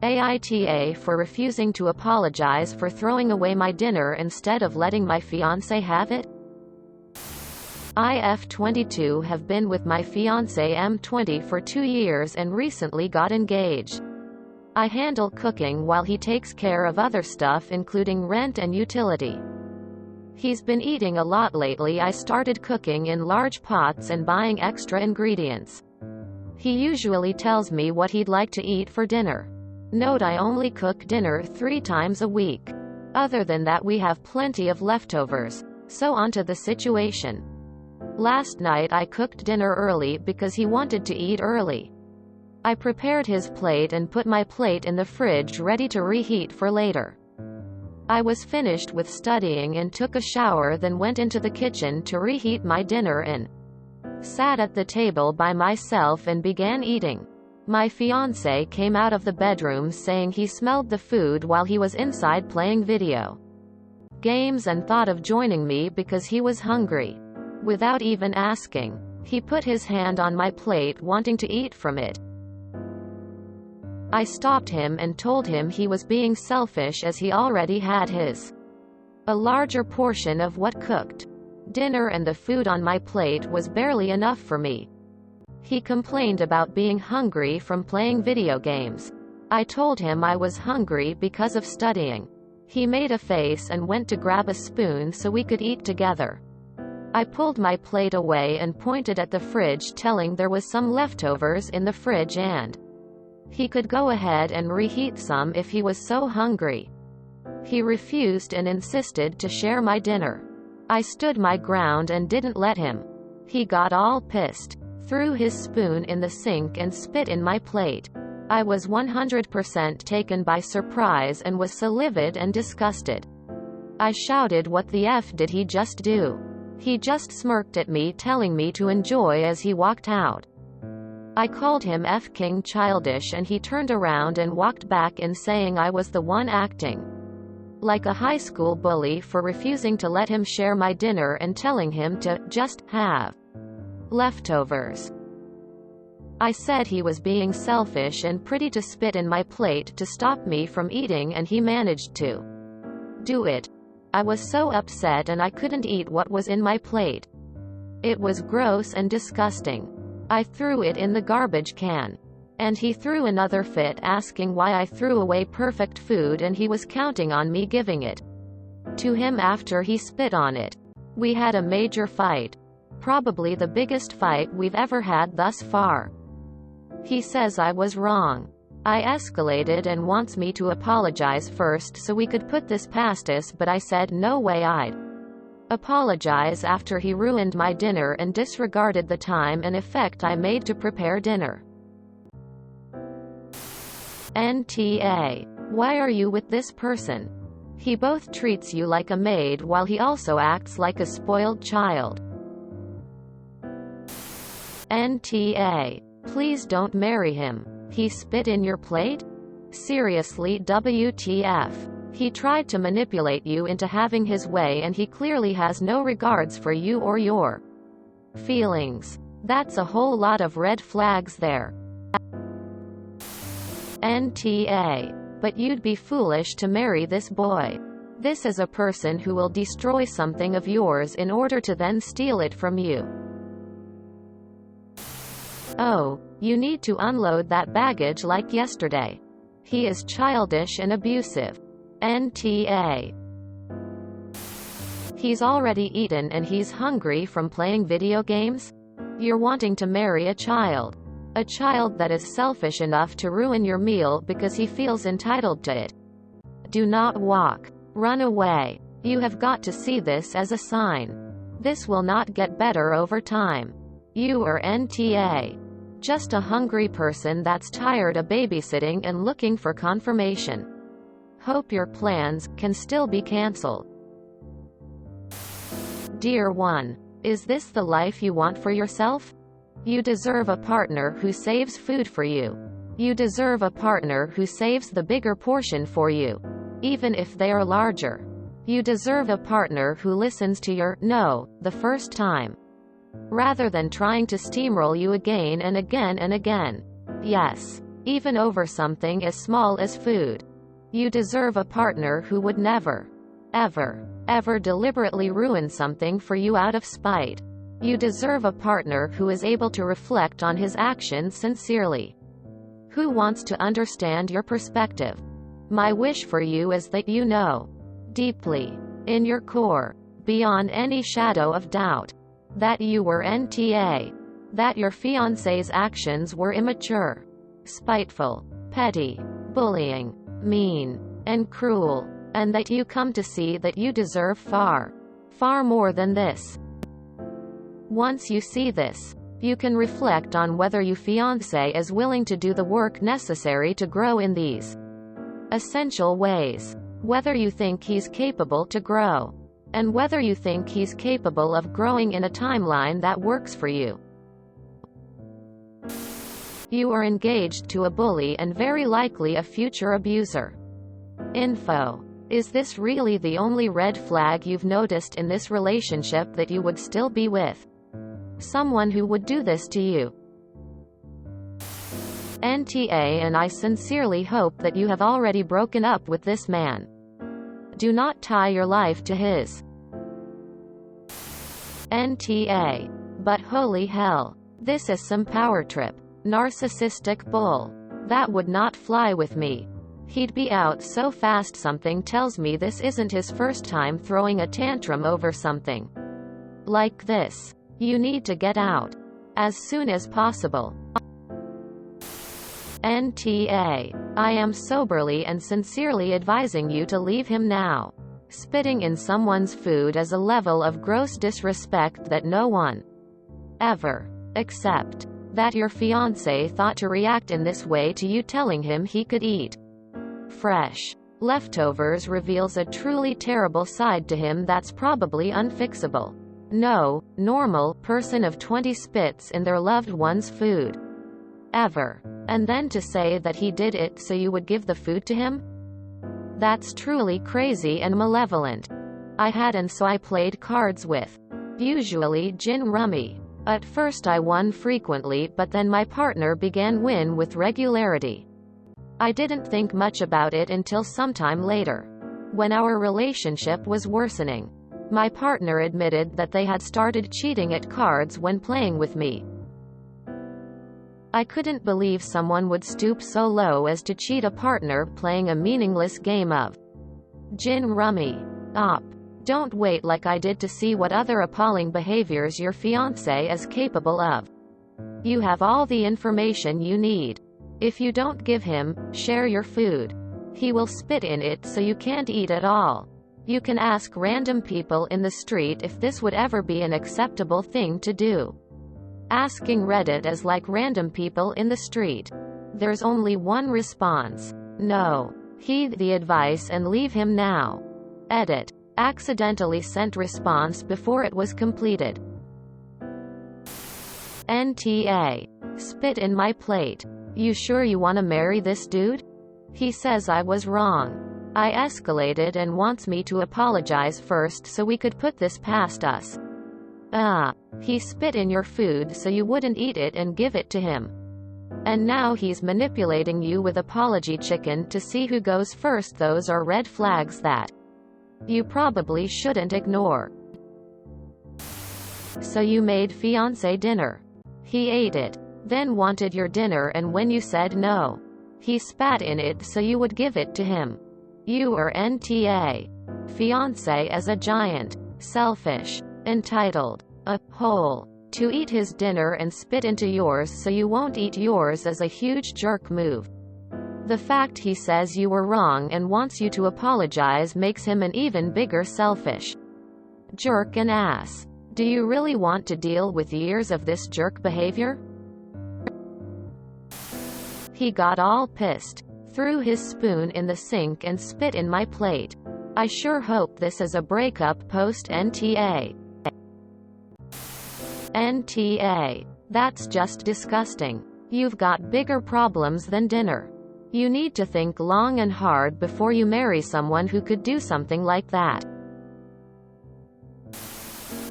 AITA for refusing to apologize for throwing away my dinner instead of letting my fiance have it. IF 22 have been with my fiance M20 for 2 years and recently got engaged. I handle cooking while he takes care of other stuff including rent and utility. He's been eating a lot lately. I started cooking in large pots and buying extra ingredients. He usually tells me what he'd like to eat for dinner. Note, I only cook dinner 3 times a week. Other than that we have plenty of leftovers. So onto the situation. Last night I cooked dinner early because he wanted to eat early. I prepared his plate and put my plate in the fridge ready to reheat for later. I was finished with studying and took a shower, then went into the kitchen to reheat my dinner and sat at the table by myself and began eating. My fiance came out of the bedroom saying he smelled the food while he was inside playing video games and thought of joining me because he was hungry. Without even asking, he put his hand on my plate wanting to eat from it. I stopped him and told him he was being selfish as he already had a larger portion of what cooked dinner, and the food on my plate was barely enough for me. He complained about being hungry from playing video games. I told him I was hungry because of studying. He made a face and went to grab a spoon so we could eat together. I pulled my plate away and pointed at the fridge, telling there was some leftovers in the fridge and he could go ahead and reheat some if he was so hungry. He refused and insisted to share my dinner. I stood my ground and didn't let him. He got all pissed, threw his spoon in the sink and spit in my plate. I was 100% taken by surprise and was so livid and disgusted. I shouted, "What the F did he just do?" He just smirked at me, telling me to enjoy as he walked out. I called him F-king childish and he turned around and walked back in, saying I was the one acting like a high school bully for refusing to let him share my dinner and telling him to just have leftovers. I said he was being selfish and pretty to spit in my plate to stop me from eating, and he managed to do it. I was so upset and I couldn't eat what was in my plate. It was gross and disgusting. I threw it in the garbage can. And he threw another fit, asking why I threw away perfect food, and he was counting on me giving it to him after he spit on it. We had a major fight. Probably the biggest fight we've ever had thus far. He says I was wrong. I escalated and wants me to apologize first so we could put this past us, but I said no way I'd apologize after he ruined my dinner and disregarded the time and effort I made to prepare dinner. NTA. Why are you with this person? He both treats you like a maid while he also acts like a spoiled child. NTA. Please don't marry him. He spit in your plate? Seriously, WTF. He tried to manipulate you into having his way and he clearly has no regards for you or your feelings. That's a whole lot of red flags there. NTA. But you'd be foolish to marry this boy. This is a person who will destroy something of yours in order to then steal it from you. Oh, you need to unload that baggage like yesterday. He is childish and abusive. NTA. He's already eaten and he's hungry from playing video games? You're wanting to marry a child. A child that is selfish enough to ruin your meal because he feels entitled to it. Do not walk. Run away. You have got to see this as a sign. This will not get better over time. You are NTA. Just a hungry person that's tired of babysitting and looking for confirmation. Hope your plans can still be cancelled. Dear one, is this the life you want for yourself? You deserve a partner who saves food for you. You deserve a partner who saves the bigger portion for you, even if they are larger. You deserve a partner who listens to your no the first time, rather than trying to steamroll you again and again and again. Yes, even over something as small as food. You deserve a partner who would never, ever deliberately ruin something for you out of spite. You deserve a partner who is able to reflect on his actions sincerely, who wants to understand your perspective. My wish for you is that you know, deeply, in your core, beyond any shadow of doubt, that you were NTA, that your fiancé's actions were immature, spiteful, petty, bullying, mean, and cruel, and that you come to see that you deserve far, far more than this. Once you see this, you can reflect on whether your fiancé is willing to do the work necessary to grow in these essential ways, whether you think he's capable to grow, and whether you think he's capable of growing in a timeline that works for you. You are engaged to a bully and very likely a future abuser. Info. Is this really the only red flag you've noticed in this relationship, that you would still be with someone who would do this to you? NTA, and I sincerely hope that you have already broken up with this man. Do not tie your life to his. NTA. But holy hell. This is some power trip, narcissistic bull. That would not fly with me. He'd be out so fast. Something tells me this isn't his first time throwing a tantrum over something like this. You need to get out as soon as possible. NTA. I am soberly and sincerely advising you to leave him now. Spitting in someone's food is a level of gross disrespect that no one ever, except that your fiancé, thought to react in this way to you telling him he could eat fresh leftovers reveals a truly terrible side to him that's probably unfixable. No normal person of 20 spits in their loved one's food ever. And then to say that he did it so you would give the food to him? That's truly crazy and malevolent. I had, and so I played cards with, usually gin rummy. At first I won frequently, but then my partner began win with regularity. I didn't think much about it until sometime later, when our relationship was worsening. My partner admitted that they had started cheating at cards when playing with me. I couldn't believe someone would stoop so low as to cheat a partner playing a meaningless game of gin rummy. Don't wait like I did to see what other appalling behaviors your fiancé is capable of. You have all the information you need. If you don't give him, share your food, he will spit in it so you can't eat at all. You can ask random people in the street if this would ever be an acceptable thing to do. Asking Reddit is like random people in the street. There's only one response. No. Heed the advice and leave him now. Edit. Accidentally sent response before it was completed. NTA. Spit in my plate. You sure you wanna marry this dude? He says I was wrong. I escalated and wants me to apologize first so we could put this past us. He spit in your food so you wouldn't eat it and give it to him. And now he's manipulating you with apology chicken to see who goes first. Those are red flags that you probably shouldn't ignore. So you made fiancé dinner. He ate it, then wanted your dinner, and when you said no, he spat in it so you would give it to him. You are NTA. Fiancé is a giant, selfish, entitled, a hole. To eat his dinner and spit into yours so you won't eat yours is a huge jerk move. The fact he says you were wrong and wants you to apologize makes him an even bigger selfish jerk and ass. Do you really want to deal with years of this jerk behavior? He got all pissed, threw his spoon in the sink and spit in my plate. I sure hope this is a breakup post NTA. NTA. That's just disgusting. You've got bigger problems than dinner. You need to think long and hard before you marry someone who could do something like that.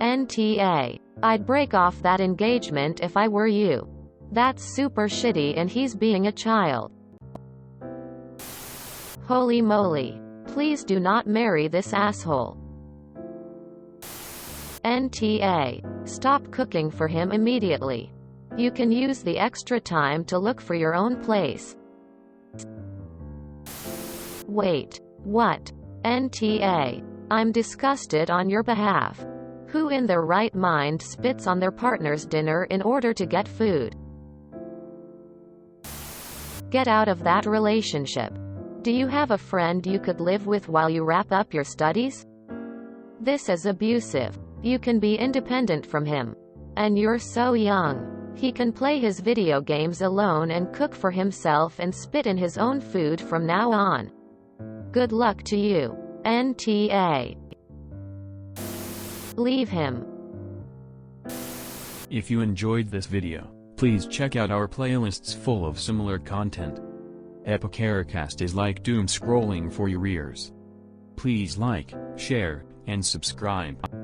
NTA. I'd break off that engagement if I were you. That's super shitty and he's being a child. Holy moly. Please do not marry this asshole. NTA. Stop cooking for him immediately. You can use the extra time to look for your own place. Wait. What? NTA. I'm disgusted on your behalf. Who in their right mind spits on their partner's dinner in order to get food? Get out of that relationship. Do you have a friend you could live with while you wrap up your studies? This is abusive. You can be independent from him. And you're so young. He can play his video games alone and cook for himself and spit in his own food from now on. Good luck to you. NTA. Leave him. If you enjoyed this video, please check out our playlists full of similar content. Epicaricast is like doom scrolling for your ears. Please like, share, and subscribe.